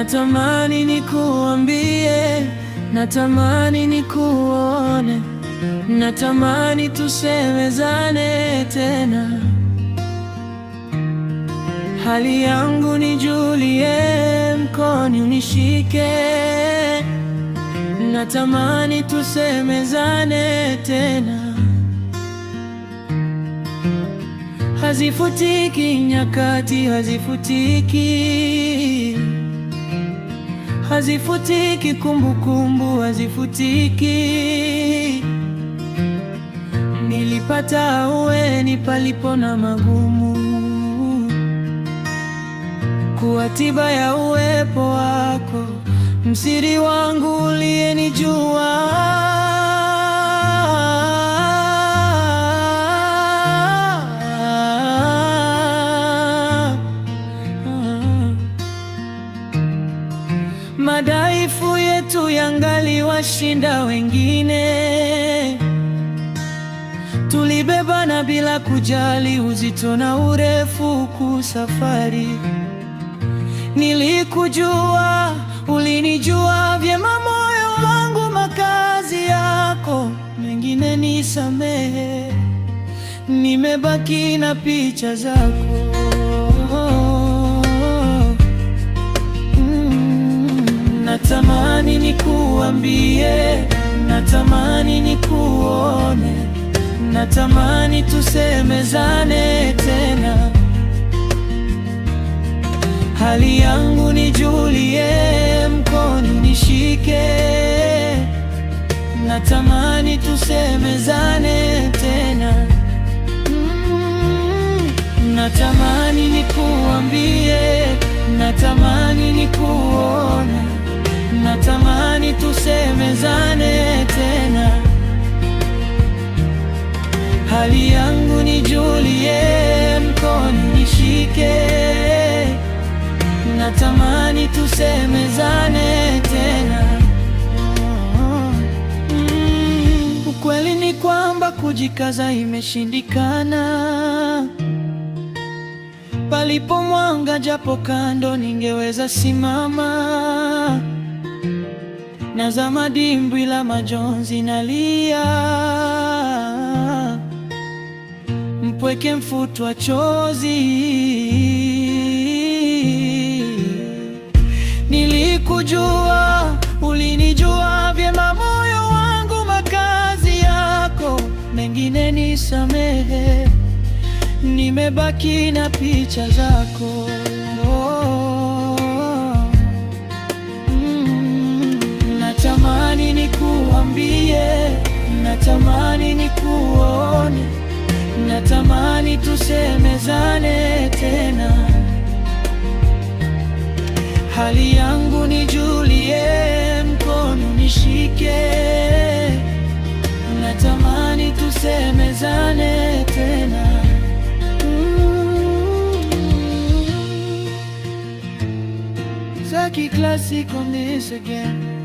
Natamani nikuambie, natamani nikuone, natamani tusemezane tena. Hali yangu nijulie, mkono unishike, natamani tusemezane tena. Hazifutiki nyakati, hazifutiki, hazifutiki kumbukumbu, hazifutiki. Nilipata ahueni palipo na magumu, kuwa tiba ya uwepo wako, msiri wangu uliyenijua. Madhaifu yetu yangali washinda wengine, tulibebana bila kujali uzito na urefu kusafari. Nilikujua, ulinijua vyema, moyo wangu makazi yako, mengine nisamehe, nimebaki na picha zako. Natamani nikuambie, natamani nikuone, natamani tusemezane tena. Hali yangu nijulie, mkono nishike, natamani tusemezane tena. Natamani nikuambie, natamani nikuone, natamani tusemezane tena. Hali yangu nijulie, mkono nishike, natamani tusemezane tena. Ukweli ni kwamba kujikaza imeshindikana. Palipo mwanga japo kando, ningeweza simama. Nazama dimbwi la majonzi nalia, mpweke mfutwa chozi. Nilikujua, ulinijua vyema, moyo wangu makazi yako, mengine nisamehe, nimebaki na picha zako. Natamani nikuambie, natamani nikuone, natamani tusemezane tena. Hali yangu nijulie, mkono nishike, natamani tusemezane tena. Zaki Classic on this again.